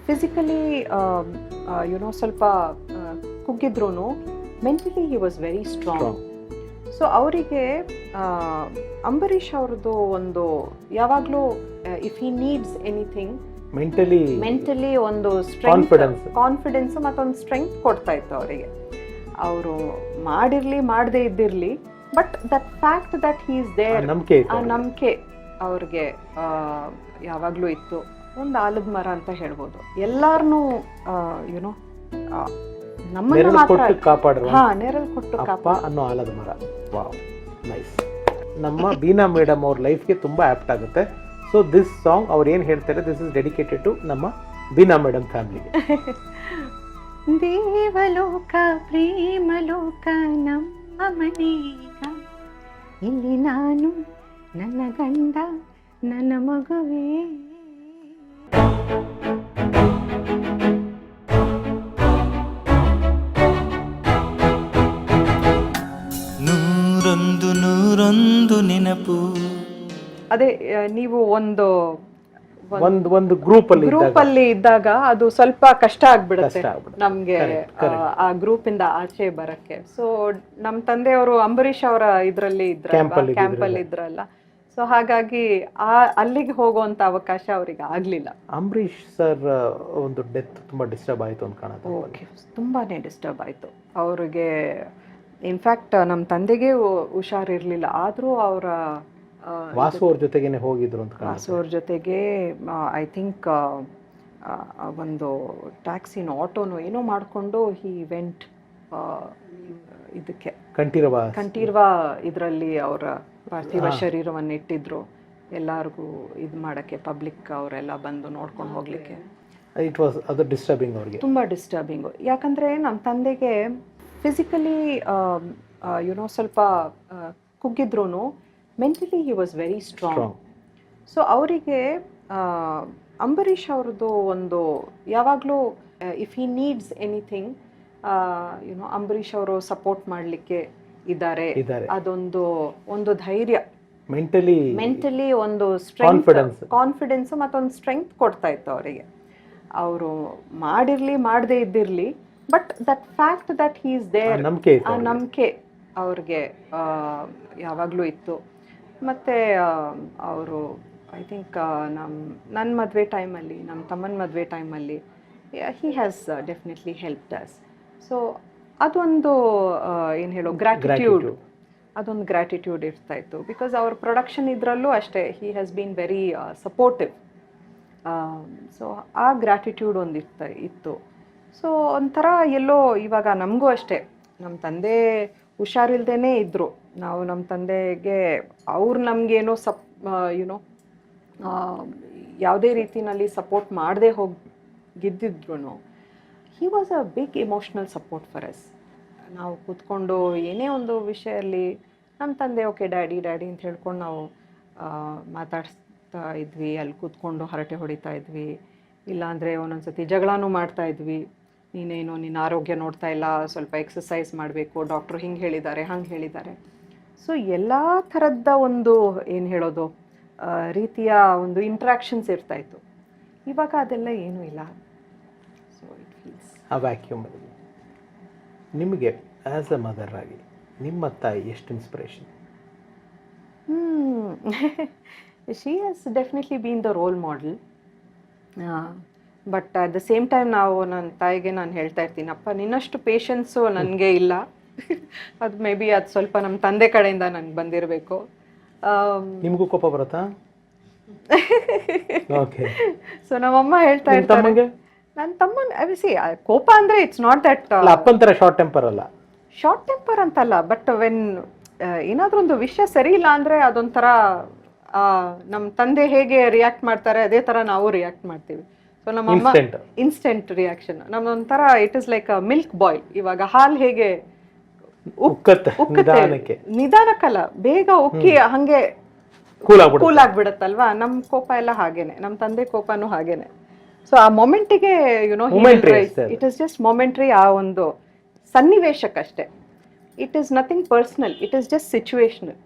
Physically ಸ್ವಲ್ಪ ಕುಗ್ಗಿದ್ರು mentally he was very strong. So ಅವರಿಗೆ ಅಂಬರೀಷ್ ಅವ್ರದ್ದು ಒಂದು ಯಾವಾಗಲೂ if he needs anything mentally ಒಂದು ಕಾನ್ಫಿಡೆನ್ಸ್ ಮತ್ತೊಂದು ಸ್ಟ್ರೆಂತ್ ಕೊಡ್ತಾ ಇತ್ತು ಅವರಿಗೆ. ಅವರು ಮಾಡಿರ್ಲಿ ಮಾಡದೇ ಇದ್ದಿರ್ಲಿ, but that fact that he is there, ಆ ನಂಬಿಕೆ ಅವ್ರಿಗೆ ಯಾವಾಗಲೂ ಇತ್ತು. ಒಂದು ಆಲದ ಮರ ಅಂತ ಹೇಳ್ಬೋದು. ಎಲ್ಲಾರನ್ನೂ ಯುನೋ ನಮ್ಮನ್ನು ಮಾತ್ರ ನೆರಳು ಕೊಟ್ಟು ಅನ್ನೋ ಆಲದ ಮರ. Wow, nice. ನಮ್ಮ ಬೀನಾ ಮೇಡಮ್ ಅವ್ರ ಲೈಫ್ಗೆ ತುಂಬಾ ಆಪ್ಟ್ ಆಗುತ್ತೆ. ಸೊ ದಿಸ್ ಸಾಂಗ್ ಅವ್ರು ಏನು ಹೇಳ್ತಾರೆ, ದಿಸ್ ಇಸ್ ಡೆಡಿಕೇಟೆಡ್ ಟು ನಮ್ಮ ಬೀನಾ ಮೇಡಮ್ ಫ್ಯಾಮಿಲಿಗೆ. ದೇವಲೋಕ ಪ್ರೇಮಲೋಕ ನಮ್ಮ ಮನೆಗ, ಇಲ್ಲಿ ನಾನು ನನ್ನ ಗಂಡ ನನ್ನ ಮಗುವೇ. ನೂರೊಂದು ನೆನಪು. ಅದೇ ನೀವು ಒಂದು ಗ್ರೂಪ್ ಅಲ್ಲಿ ಇದ್ದಾಗ ಅದು ಸ್ವಲ್ಪ ಕಷ್ಟ ಆಗ್ಬಿಡುತ್ತೆ ನಮ್ಗೆ ಆ ಗ್ರೂಪ್ ಇಂದ ಆಚೆ ಬರಕ್ಕೆ. ಸೊ ನಮ್ ತಂದೆಯವರು ಅಂಬರೀಷ್ ಅವರ ಇದ್ರಲ್ಲಿ ಕ್ಯಾಂಪ್ ಅಲ್ಲಿ ಇದ್ರಲ್ಲ, ಸೊ ಹಾಗಾಗಿ ಅಲ್ಲಿಗೆ ಹೋಗುವಂತ ಅವಕಾಶ ಅವ್ರಿಗೆ ಆಗ್ಲಿಲ್ಲ. ಅಂಬರೀಷ್ ಸರ್ ಒಂದು ಡೆತ್ ತುಂಬಾ ಡಿಸ್ಟರ್ಬ್ ಆಯ್ತು ಅಂತ ಕಾಣುತ್ತೆ. ತುಂಬಾನೇ ಡಿಸ್ಟರ್ಬ್ ಆಯ್ತು ಅವ್ರಿಗೆ. ಇನ್ಫ್ಯಾಕ್ಟ್ ನಮ್ಮ ತಂದೆಗೆ ಹುಷಾರಿರ್ಲಿಲ್ಲ, ಆದ್ರೂ ಅವರ ವಾಸು ಅವ್ರ ಜೊತೆಗೇನೆ ಹೋಗಿದ್ರು ಅಂತ. ವಾಸು ಅವ್ರ ಜೊತೆಗೆ ಐ ಥಿಂಕ್ ಒಂದು ಟ್ಯಾಕ್ಸಿನ ಆಟೋನೋ ಏನೋ ಮಾಡಿಕೊಂಡು ಹಿ ವೆಂಟ್ ಇದಕ್ಕೆ ಕಂಠೀರವ ಇದರಲ್ಲಿ ಅವರ ಪಾರ್ಥಿವ ಶರೀರವನ್ನು ಇಟ್ಟಿದ್ರು. ಎಲ್ಲರಿಗೂ ಇದು ಮಾಡೋಕ್ಕೆ ಪಬ್ಲಿಕ್ ಅವರೆಲ್ಲ ಬಂದು ನೋಡ್ಕೊಂಡು ಹೋಗ್ಲಿಕ್ಕೆ. ಇಟ್ ವಾಸ್ ಅದು ಡಿಸ್ಟರ್ಬಿಂಗ್ ಅವ್ರಿಗೆ, ತುಂಬ ಡಿಸ್ಟರ್ಬಿಂಗು. ಯಾಕಂದರೆ ನಮ್ಮ ತಂದೆಗೆ ಫಿಸಿಕಲಿ ಸ್ವಲ್ಪ ಕುಗ್ಗಿದ್ರು mentally he was very strong. So ಅವರಿಗೆ ಅಂಬರೀಷ್ ಅವ್ರದ್ದು ಒಂದು ಯಾವಾಗಲೂ if he needs anything Ambareesh ಅವರು ಸಪೋರ್ಟ್ ಮಾಡಲಿಕ್ಕೆ ಇದ್ದಾರೆ. ಒಂದು ಧೈರ್ಯ, ಮೆಂಟಲಿ ಒಂದು ಕಾನ್ಫಿಡೆನ್ಸ್ ಮತ್ತೊಂದು ಸ್ಟ್ರೆಂತ್ ಕೊಡ್ತಾ ಇತ್ತು ಅವರಿಗೆ. ಅವರು ಮಾಡಿರ್ಲಿ ಮಾಡದೇ ಇದ್ದಿರ್ಲಿ, but that fact that he is there, ಆ ನಂಬಿಕೆ ಅವ್ರಿಗೆ ಯಾವಾಗಲೂ ಇತ್ತು. ಮತ್ತು ಅವರು ಐ ಥಿಂಕ್ ನನ್ನ ಮದುವೆ ಟೈಮಲ್ಲಿ, ನಮ್ಮ ತಮ್ಮನ ಮದುವೆ ಟೈಮಲ್ಲಿ he has definitely helped us. So ಅದೊಂದು ಏನು ಹೇಳೋ ಗ್ರ್ಯಾಟಿಟ್ಯೂಡ್, ಅದೊಂದು ಗ್ರ್ಯಾಟಿಟ್ಯೂಡ್ ಇರ್ತಾ ಇತ್ತು. ಬಿಕಾಸ್ ಅವ್ರ ಪ್ರೊಡಕ್ಷನ್ ಇದರಲ್ಲೂ ಅಷ್ಟೇ he has been very supportive. So ಆ ಗ್ರ್ಯಾಟಿಟ್ಯೂಡ್ ಒಂದು ಇತ್ತು. ಸೊ ಒಂಥರ ಎಲ್ಲೋ ಇವಾಗ ನಮಗೂ ಅಷ್ಟೇ, ನಮ್ಮ ತಂದೆ ಹುಷಾರಿಲ್ದೇ ಇದ್ದರು. ನಾವು ನಮ್ಮ ತಂದೆಗೆ ಅವ್ರು ನಮಗೇನೋ ಯಾವುದೇ ರೀತಿಯಲ್ಲಿ ಸಪೋರ್ಟ್ ಮಾಡದೆ ಹೋಗಿದ್ದಿದ್ರು, he was a big emotional support for us. ನಾವು ಕೂತ್ಕೊಂಡು ಏನೇ ಒಂದು ವಿಷಯದಲ್ಲಿ ನಮ್ಮ ತಂದೆ ಓಕೆ ಡ್ಯಾಡಿ ಅಂತ ಹೇಳ್ಕೊಂಡು ನಾವು ಮಾತಾಡ್ಸ್ತಾ ಇದ್ವಿ. ಅಲ್ಲಿ ಕೂತ್ಕೊಂಡು ಹರಟೆ ಹೊಡಿತಾ ಇದ್ವಿ. ಇಲ್ಲಾಂದರೆ ಒಂದೊಂದ್ಸತಿ ಜಗಳನೂ ಮಾಡ್ತಾ ಇದ್ವಿ. ನೀನೇನು ನಿನ್ನ ಆರೋಗ್ಯ ನೋಡ್ತಾ ಇಲ್ಲ, ಸ್ವಲ್ಪ ಎಕ್ಸಸೈಸ್ ಮಾಡಬೇಕು, ಡಾಕ್ಟ್ರು ಹಿಂಗೆ ಹೇಳಿದ್ದಾರೆ ಹಂಗೆ ಹೇಳಿದ್ದಾರೆ. ಸೊ ಎಲ್ಲ ಥರದ ಒಂದು ಏನು ಹೇಳೋದು ರೀತಿಯ ಒಂದು ಇಂಟ್ರಾಕ್ಷನ್ಸ್ ಇರ್ತಾಯಿತ್ತು. ಇವಾಗ ಅದೆಲ್ಲ ಏನೂ ಇಲ್ಲ. ಸೊ ಇಟ್ ಫೀಲ್ಸ್ ಆ ವ್ಯಾಕ್ಯೂಮ್. ನಿಮಗೆ ಆ್ಯಸ್ ಅ ಮದರ್ ಆಗಿ ನಿಮ್ಮ ತಾಯಿ ಎಷ್ಟು inspiration? She has definitely been the role model. But at the same time ನಾವು ನನ್ನ ತಾಯಿಗೆ ನಾನು ಹೇಳ್ತಾ ಇರ್ತೀನಿ, ಅಪ್ಪ ನಿನ್ನಷ್ಟು ಪೇಷನ್ಸು ನನಗೆ ಇಲ್ಲ. ಅದು ಮೇ ಬಿ ಅದು ಸ್ವಲ್ಪ ನಮ್ಮ ತಂದೆ ಕಡೆಯಿಂದ ನನಗೆ ಬಂದಿರಬೇಕು. ನಿಮಗೂ ಕೋಪ ಬರುತ್ತಾ? ಸೊ ನಮ್ಮಮ್ಮ ಹೇಳ್ತಾ ಇರ್ತಾರೆ, ನನ್ನ ತಮ್ಮ ಸಿ ಕೋಪ ಅಂದರೆ ಇಟ್ಸ್ ನಾಟ್ ದಟ್ ಅಪ್ಪಂತರ ಶಾರ್ಟ್ ಟೆಂಪರ್ ಅಲ್ಲ, ಶಾರ್ಟ್ ಟೆಂಪರ್ ಅಂತಲ್ಲ. ಬಟ್ ವೆನ್ ಏನಾದರೂ ಒಂದು ವಿಷಯ ಸರಿ ಇಲ್ಲ ಅಂದರೆ ಅದೊಂಥರ ನಮ್ಮ ತಂದೆ ಹೇಗೆ ರಿಯಾಕ್ಟ್ ಮಾಡ್ತಾರೆ ಅದೇ ಥರ ನಾವು ರಿಯಾಕ್ಟ್ ಮಾಡ್ತೀವಿ. ಸೊ ನಮ್ಮಮ್ಮ ಇನ್ಸ್ಟೆಂಟ್ ರಿಯಾಕ್ಷನ್. ನಮ್ಮೊಂಥರ it is like a milk boil. ಇವಾಗ ಹಾಲು ಹೇಗೆ ನಿಧಾನಕ್ಕಲ್ಲ ಬೇಗ ಉಕ್ಕಿ ಹಂಗೆ ಕೂಲ್ ಆಗ್ಬಿಡತ್ತಲ್ವಾ, ನಮ್ಮ ಕೋಪ ಎಲ್ಲ ಹಾಗೇನೆ, ನಮ್ಮ ತಂದೆ ಕೋಪನೂ ಹಾಗೇನೆ. ಸೊ ಆ ಮೊಮೆಂಟಿಗೆ ಇಟ್ ಇಸ್ ಜಸ್ಟ್ ಮೊಮೆಂಟ್ರಿ. ಆ ಒಂದು ಸನ್ನಿವೇಶಕ್ಕಷ್ಟೇ. It is nothing personal, it is just situational.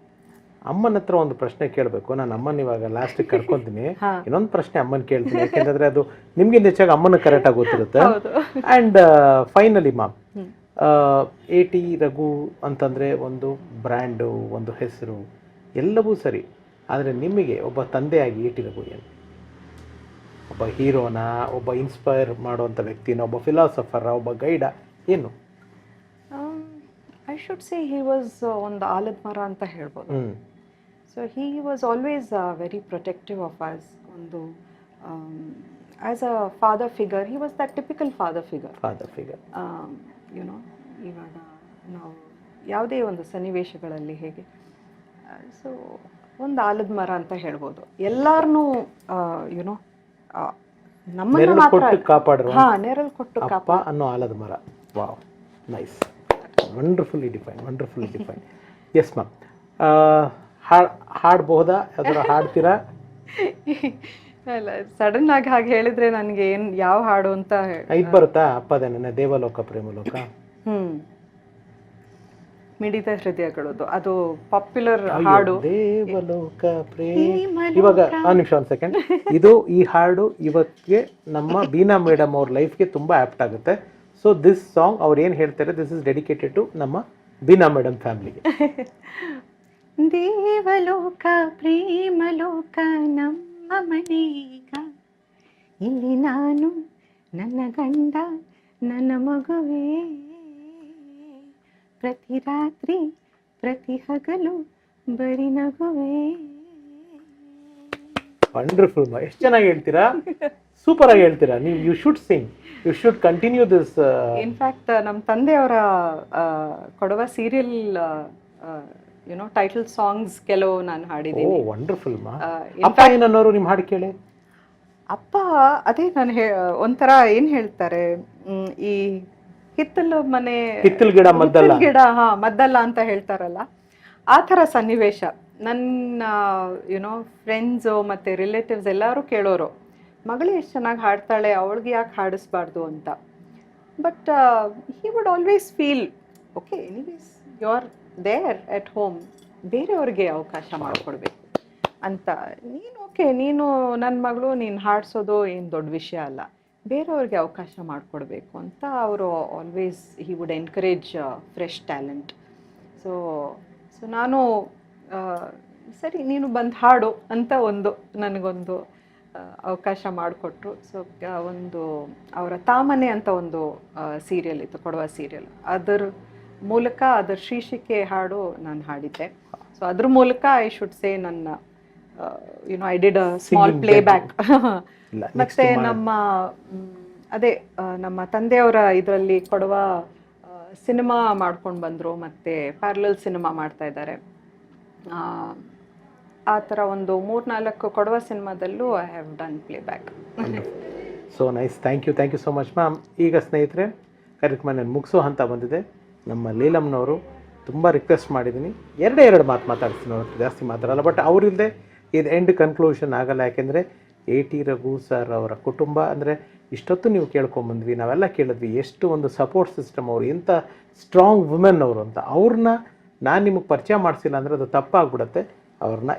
ಅಮ್ಮನ ಹತ್ರ ಒಂದು ಪ್ರಶ್ನೆ ಕೇಳಬೇಕು. ನಾನು ಅಮ್ಮನ ಇವಾಗ ಲಾಸ್ಟಿಗೆ ಕರ್ಕೊಂತೀನಿ. ಹಾ. ಇನ್ನೊಂದು ಪ್ರಶ್ನೆ ಅಮ್ಮನ ಕೇಳ್ತೀನಿ, ಯಾಕೆಂದ್ರೆ ಅದು ನಿಮ್ಗಿಂತ ಹೆಚ್ಚಾಗಿ ಅಮ್ಮನ ಕರೆಕ್ಟಾಗಿ ಗೊತ್ತಿರುತ್ತೆ. ಹೌದು. And finally ma'am, AT Raghu ಅಂತಂದರೆ ಒಂದು ಬ್ರ್ಯಾಂಡು, ಒಂದು ಹೆಸರು, ಎಲ್ಲವೂ ಸರಿ. ಆದರೆ ನಿಮಗೆ ಒಬ್ಬ ತಂದೆಯಾಗಿ AT ರಘು ಏನು? ಒಬ್ಬ ಹೀರೋನ, ಒಬ್ಬ ಇನ್ಸ್ಪೈರ್ ಮಾಡುವಂಥ ವ್ಯಕ್ತಿನ, ಒಬ್ಬ ಫಿಲಾಸಫರ, ಒಬ್ಬ ಗೈಡ, ಏನು? I should say he was ಒಂದು ಆಲದ ಮರ ಅಂತ ಹೇಳ್ಬೋದು. So he was always very protective of us. ಒಂದು as a father figure, he was that typical father figure. You know, ಇವಾಗ ನಾವು ಯಾವುದೇ ಒಂದು ಸನ್ನಿವೇಶಗಳಲ್ಲಿ ಹೇಗೆ, ಸೊ ಒಂದು ಆಲದ ಮರ ಅಂತ ಹೇಳ್ಬೋದು. ಎಲ್ಲಾರನ್ನೂ ಯುನೋ ನಮ್ಮನ್ನು ನೆರಳು ಮಾತ್ರ ಕೊಟ್ಟು ಕಾಪಾಡುವ ನೆರಳು ಕೊಟ್ಟು ಅಪ್ಪ ಅನ್ನೋ ಆಲದ ಮರ. Wow, nice, wonderfully define. Yes ma'am, ಹಾಡಬಹುದಾ? ಅದರ ಹಾಡ್ತೀರಾ? ಅಲ್ಲ, ಸಡನ್ ಆಗಿ ಹಾಗೆ ಹೇಳಿದ್ರೆ ನನಗೆ ಏನು ಯಾವ ಹಾಡು ಅಂತ ಇದು ಬರುತ್ತಾ? ಅಪ್ಪದೇನೆ ದೇವಲೋಕ ಪ್ರೇಮಲೋಕ. ಮಿಡಿತ ಹೃದಯಗಳದು, ಅದು ಪಾಪ್ಯುಲರ್ ಹಾಡು. ದೇವಲೋಕ ಪ್ರೇಮ. ಇವಾಗ ಒಂದು ಸೆಕೆಂಡ್, ಈ ಹಾಡು ಇವತ್ತಿಗೆ ನಮ್ಮ ಬೀನಾ ಮೇಡಮ್ ಅವ್ರ ಲೈಫ್ಗೆ ತುಂಬ ಆ್ಯಪ್ಟ್ ಆಗುತ್ತೆ. ಸೊ ದಿಸ್ ಸಾಂಗ್ ಅವ್ರು ಏನು ಹೇಳ್ತಾರೆ, ದಿಸ್ ಇಸ್ ಡೆಡಿಕೇಟೆಡ್ ಟು ನಮ್ಮ ಬೀನಾ ಮೇಡಮ್ ಫ್ಯಾಮಿಲಿಗೆ. ದೇವಲೋಕ ಪ್ರೇಮಲೋಕ ನಮ್ಮ ಮನೆಗ, ಇಲ್ಲಿ ನಾನು ನನ್ನ ಗಂಡ ನನ್ನ ಮಗುವೇ, ಪ್ರತಿ ರಾತ್ರಿ ಪ್ರತಿ ಹಗಲು ಬರಿ ನಗುವೇ. ವಂಡರ್ಫುಲ್ ಮಾ, ಎಷ್ಟು ಚೆನ್ನಾಗಿ ಹೇಳ್ತೀರಾ, ಸೂಪರ್ ಆಗಿ ಹೇಳ್ತೀರಾ ನೀವು. You should sing, you should continue this. In fact ನಮ್ಮ ತಂದೆಯವರ ಕೊಡುವ ಸೀರಿಯಲ್ ಯುನೋ ಟೈಟಲ್ ಸಾಂಗ್ಸ್ ಕೆಲವು ನಾನು ಹಾಡಿದ್ದೀನಿ. ಓ ವಂಡರ್ಫುಲ್ ಮಾ. ಅಪ್ಪ ಏನನ್ನೋರು ನಿಮ್ಮ ಹಾಡು ಕೇಳಿ? ಅಪ್ಪ ಅದೇ ನಾನು ಒಂಥರ ಏನು ಹೇಳ್ತಾರೆ, ಈ ಹಿತ್ತಲು ಮನೆ, ಹಿತ್ತಲು ಗಿಡ ಮದ್ದಲ್ಲ, ಗಿಡ ಮದ್ದಲ್ಲ ಅಂತ ಹೇಳ್ತಾರಲ್ಲ, ಆ ಥರ ಸನ್ನಿವೇಶ. ನನ್ನ ಯುನೋ ಫ್ರೆಂಡ್ಸು ಮತ್ತು ರಿಲೇಟಿವ್ಸ್ ಎಲ್ಲರೂ ಕೇಳೋರು, ಮಗಳು ಎಷ್ಟು ಚೆನ್ನಾಗಿ ಹಾಡ್ತಾಳೆ, ಅವಳಿಗೆ ಯಾಕೆ ಹಾಡಿಸ್ಬಾರ್ದು ಅಂತ. But he would always feel okay, anyways you are there at home, ಬೇರೆಯವ್ರಿಗೆ ಅವಕಾಶ ಮಾಡಿಕೊಡ್ಬೇಕು ಅಂತ. ನೀನು ನನ್ನ ಮಗಳು, ನೀನು ಹಾಡಿಸೋದು ಏನು ದೊಡ್ಡ ವಿಷಯ ಅಲ್ಲ, ಬೇರೆಯವ್ರಿಗೆ ಅವಕಾಶ ಮಾಡಿಕೊಡ್ಬೇಕು ಅಂತ ಅವರು always he would encourage fresh talent. So ನಾನು ಸರಿ ನೀನು ಬಂದು ಹಾಡು ಅಂತ ನನಗೊಂದು ಅವಕಾಶ ಮಾಡಿಕೊಟ್ರು. ಸೊ ಒಂದು ಅವರ ತಾಮನೆ ಅಂತ ಒಂದು ಸೀರಿಯಲ್ ಇತ್ತು, ಕೊಡುವ ಸೀರಿಯಲ್, ಅದರ ಮೂಲಕ ಅದರ ಶೀರ್ಷಿಕೆ ಹಾಡು ನಾನು ಹಾಡಿದ್ದೆ. ಸೊ ಅದ್ರ ಮೂಲಕ ಐ ಶುಡ್ ಸೇ ನನ್ನ you know I did a small play back. ಮತ್ತೆ ನಮ್ಮ ತಂದೆಯವರ ಇದರಲ್ಲಿ ಕೊಡುವ ಸಿನಿಮಾ ಮಾಡ್ಕೊಂಡು ಬಂದರು, ಮತ್ತು ಪ್ಯಾರಲಲ್ ಸಿನಿಮಾ ಮಾಡ್ತಾ ಇದ್ದಾರೆ. ಆ ಥರ ಒಂದು 3-4 ಕೊಡುವ ಸಿನಿಮಾದಲ್ಲೂ I have done playback. So nice, thank you so much ma'am. ಈಗ ಸ್ನೇಹಿತರೆ, ಕಾರ್ಯಕ್ರಮ ನಾನು ಮುಗಿಸೋ ಹಂತ ಬಂದಿದೆ. ನಮ್ಮ ಲೀಲಮ್ನವರು ತುಂಬ ರಿಕ್ವೆಸ್ಟ್ ಮಾಡಿದ್ದೀನಿ, ಎರಡು ಮಾತು ಮಾತಾಡ್ತೀನಿ, ಅವ್ರ ಜಾಸ್ತಿ ಮಾತಾಡಲ್ಲ. ಬಟ್ ಅವರಿಲ್ಲದೆ ಇದು ಎಂಡ್ ಕನ್ಕ್ಲೂಷನ್ ಆಗಲ್ಲ. ಯಾಕೆಂದರೆ AT ರಘು ಸರ್ ಅವರ ಕುಟುಂಬ ಅಂದರೆ ಇಷ್ಟೊತ್ತು ನೀವು ಕೇಳ್ಕೊಂಬಂದ್ವಿ, ನಾವೆಲ್ಲ ಕೇಳಿದ್ವಿ ಎಷ್ಟು ಒಂದು ಸಪೋರ್ಟ್ ಸಿಸ್ಟಮ್ ಅವರು, ಎಂಥ ಸ್ಟ್ರಾಂಗ್ ವುಮೆನ್ ಅವರು ಅಂತ. ಅವ್ರನ್ನ ನಾನು ನಿಮಗೆ ಪರಿಚಯ ಮಾಡಿಸಿಲ್ಲ ಅಂದರೆ ಅದು ತಪ್ಪಾಗ್ಬಿಡುತ್ತೆ. ಅವ್ರನ್ನ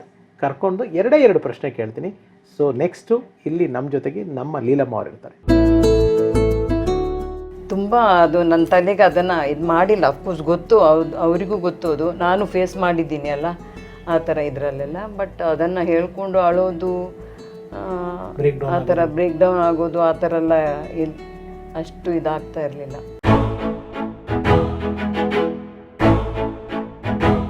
ಕರ್ಕೊಂಡು ಎರಡು ಪ್ರಶ್ನೆ ಕೇಳ್ತೀನಿ. ಸೊ ನೆಕ್ಸ್ಟು ಇಲ್ಲಿ ನಮ್ಮ ಜೊತೆಗೆ ನಮ್ಮ ಲೀಲಮ್ಮ ಅವ್ರು ಇರ್ತಾರೆ. ತುಂಬ ಅದು ನನ್ನ ತಲೆಗೆ ಅದನ್ನು ಇದು ಮಾಡಿಲ್ಲ. ಅಫ್ಕೋರ್ಸ್ ಗೊತ್ತು, ಅವರಿಗೂ ಗೊತ್ತು, ಅದು ನಾನು ಫೇಸ್ ಮಾಡಿದ್ದೀನಿ ಅಲ್ಲ ಆ ಥರ ಇದರಲ್ಲೆಲ್ಲ. ಬಟ್ ಅದನ್ನು ಹೇಳ್ಕೊಂಡು ಅಳೋದು, ಆ ಥರ ಬ್ರೇಕ್ ಡೌನ್ ಆಗೋದು, ಆ ಥರ ಎಲ್ಲ ಅಷ್ಟು ಇದಾಗ್ತಾ ಇರಲಿಲ್ಲ.